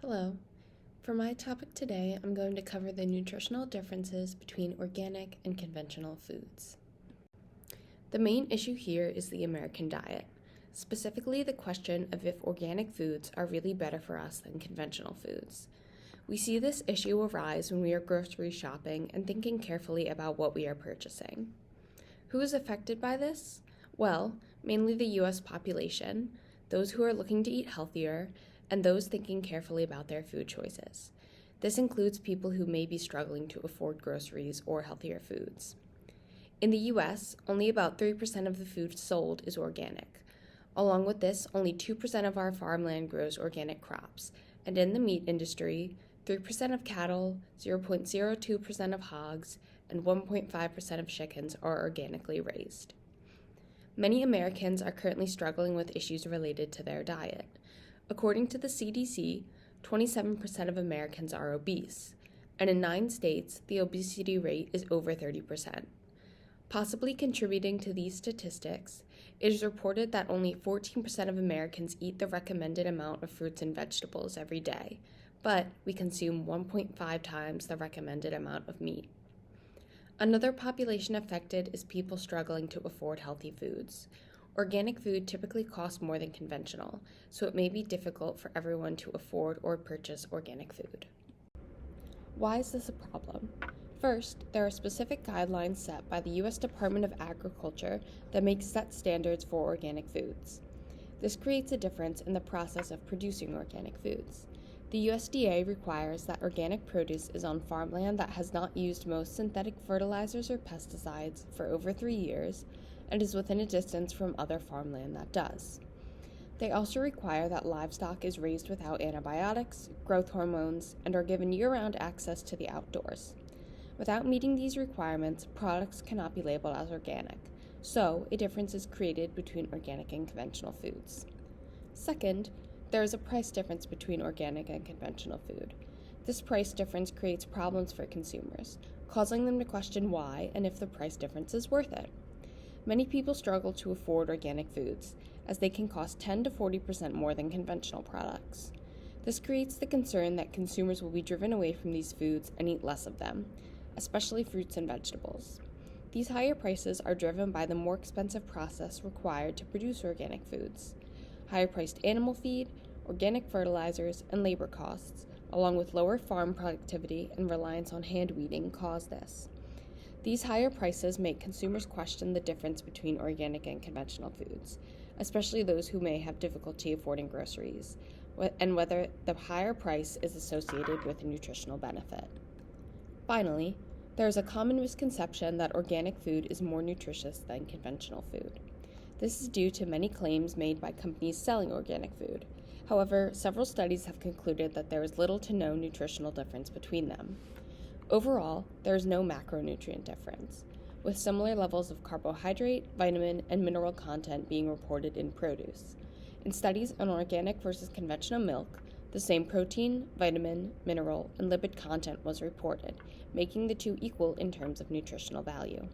Hello. For my topic today, I'm going to cover the nutritional differences between organic and conventional foods. The main issue here is the American diet, specifically the question of if organic foods are really better for us than conventional foods. We see this issue arise when we are grocery shopping and thinking carefully about what we are purchasing. Who is affected by this? Well, mainly the U.S. population, those who are looking to eat healthier, and those thinking carefully about their food choices. This includes people who may be struggling to afford groceries or healthier foods. In the U.S., only about 3% of the food sold is organic. Along with this, only 2% of our farmland grows organic crops, and in the meat industry, 3% of cattle, 0.02% of hogs, and 1.5% of chickens are organically raised. Many Americans are currently struggling with issues related to their diet. According to the CDC, 27% of Americans are obese, and in 9 states, the obesity rate is over 30%. Possibly contributing to these statistics, it is reported that only 14% of Americans eat the recommended amount of fruits and vegetables every day, but we consume 1.5 times the recommended amount of meat. Another population affected is people struggling to afford healthy foods. Organic food typically costs more than conventional, so it may be difficult for everyone to afford or purchase organic food. Why is this a problem? First, there are specific guidelines set by the U.S. Department of Agriculture that make set standards for organic foods. This creates a difference in the process of producing organic foods. The USDA requires that organic produce is on farmland that has not used most synthetic fertilizers or pesticides for over 3 years, and is within a distance from other farmland that does. They also require that livestock is raised without antibiotics, growth hormones, and are given year-round access to the outdoors. Without meeting these requirements, products cannot be labeled as organic, so a difference is created between organic and conventional foods. Second, there is a price difference between organic and conventional food. This price difference creates problems for consumers, causing them to question why and if the price difference is worth it. Many people struggle to afford organic foods, as they can cost 10 to 40% more than conventional products. This creates the concern that consumers will be driven away from these foods and eat less of them, especially fruits and vegetables. These higher prices are driven by the more expensive process required to produce organic foods. Higher-priced animal feed, organic fertilizers, and labor costs, along with lower farm productivity and reliance on hand weeding, cause this. These higher prices make consumers question the difference between organic and conventional foods, especially those who may have difficulty affording groceries, and whether the higher price is associated with a nutritional benefit. Finally, there is a common misconception that organic food is more nutritious than conventional food. This is due to many claims made by companies selling organic food. However, several studies have concluded that there is little to no nutritional difference between them. Overall, there is no macronutrient difference, with similar levels of carbohydrate, vitamin, and mineral content being reported in produce. In studies on organic versus conventional milk, the same protein, vitamin, mineral, and lipid content was reported, making the two equal in terms of nutritional value.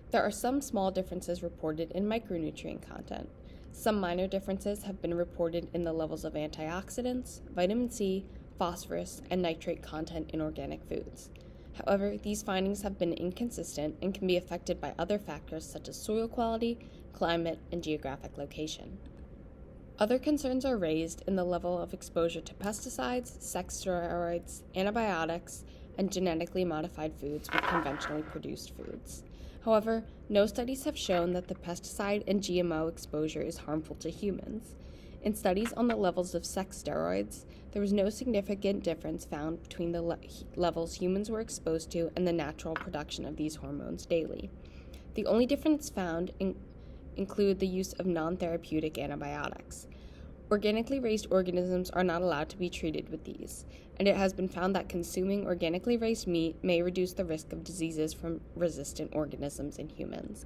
There are some small differences reported in micronutrient content. Some minor differences have been reported in the levels of antioxidants, vitamin C, phosphorus, and nitrate content in organic foods. However, these findings have been inconsistent and can be affected by other factors such as soil quality, climate, and geographic location. Other concerns are raised in the level of exposure to pesticides, sex steroids, antibiotics, and genetically modified foods with conventionally produced foods. However, no studies have shown that the pesticide and GMO exposure is harmful to humans. In studies on the levels of sex steroids, there was no significant difference found between the levels humans were exposed to and the natural production of these hormones daily. The only difference found include the use of non-therapeutic antibiotics. Organically raised organisms are not allowed to be treated with these, and it has been found that consuming organically raised meat may reduce the risk of diseases from resistant organisms in humans.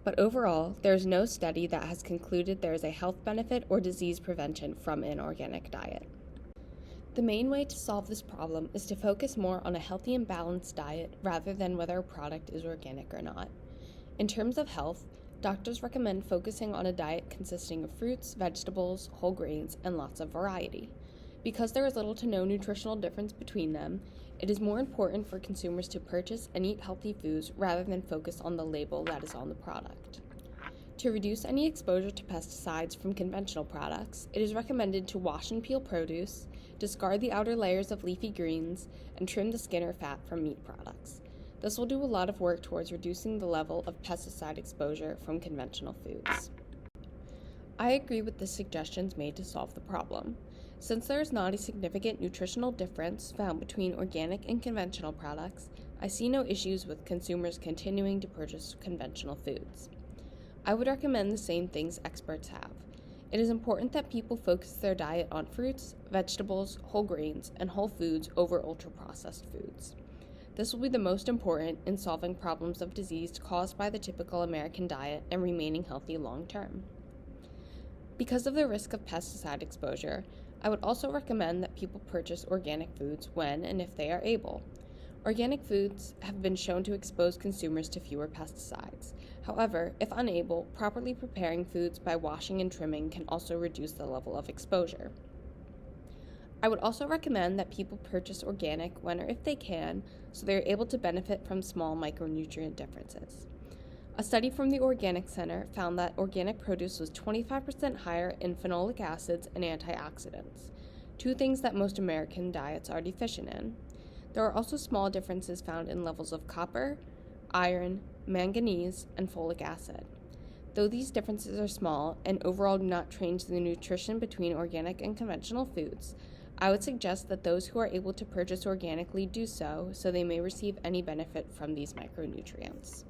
But overall, there is no study that has concluded there is a health benefit or disease prevention from an organic diet. The main way to solve this problem is to focus more on a healthy and balanced diet rather than whether a product is organic or not. In terms of health, doctors recommend focusing on a diet consisting of fruits, vegetables, whole grains, and lots of variety. Because there is little to no nutritional difference between them, it is more important for consumers to purchase and eat healthy foods rather than focus on the label that is on the product. To reduce any exposure to pesticides from conventional products, it is recommended to wash and peel produce, discard the outer layers of leafy greens, and trim the skin or fat from meat products. This will do a lot of work towards reducing the level of pesticide exposure from conventional foods. I agree with the suggestions made to solve the problem. Since there is not a significant nutritional difference found between organic and conventional products, I see no issues with consumers continuing to purchase conventional foods. I would recommend the same things experts have. It is important that people focus their diet on fruits, vegetables, whole grains, and whole foods over ultra-processed foods. This will be the most important in solving problems of disease caused by the typical American diet and remaining healthy long term. Because of the risk of pesticide exposure, I would also recommend that people purchase organic foods when and if they are able. Organic foods have been shown to expose consumers to fewer pesticides. However, if unable, properly preparing foods by washing and trimming can also reduce the level of exposure. I would also recommend that people purchase organic when or if they can, so they are able to benefit from small micronutrient differences. A study from the Organic Center found that organic produce was 25% higher in phenolic acids and antioxidants, two things that most American diets are deficient in. There are also small differences found in levels of copper, iron, manganese, and folic acid. Though these differences are small and overall do not change the nutrition between organic and conventional foods, I would suggest that those who are able to purchase organically do so they may receive any benefit from these micronutrients.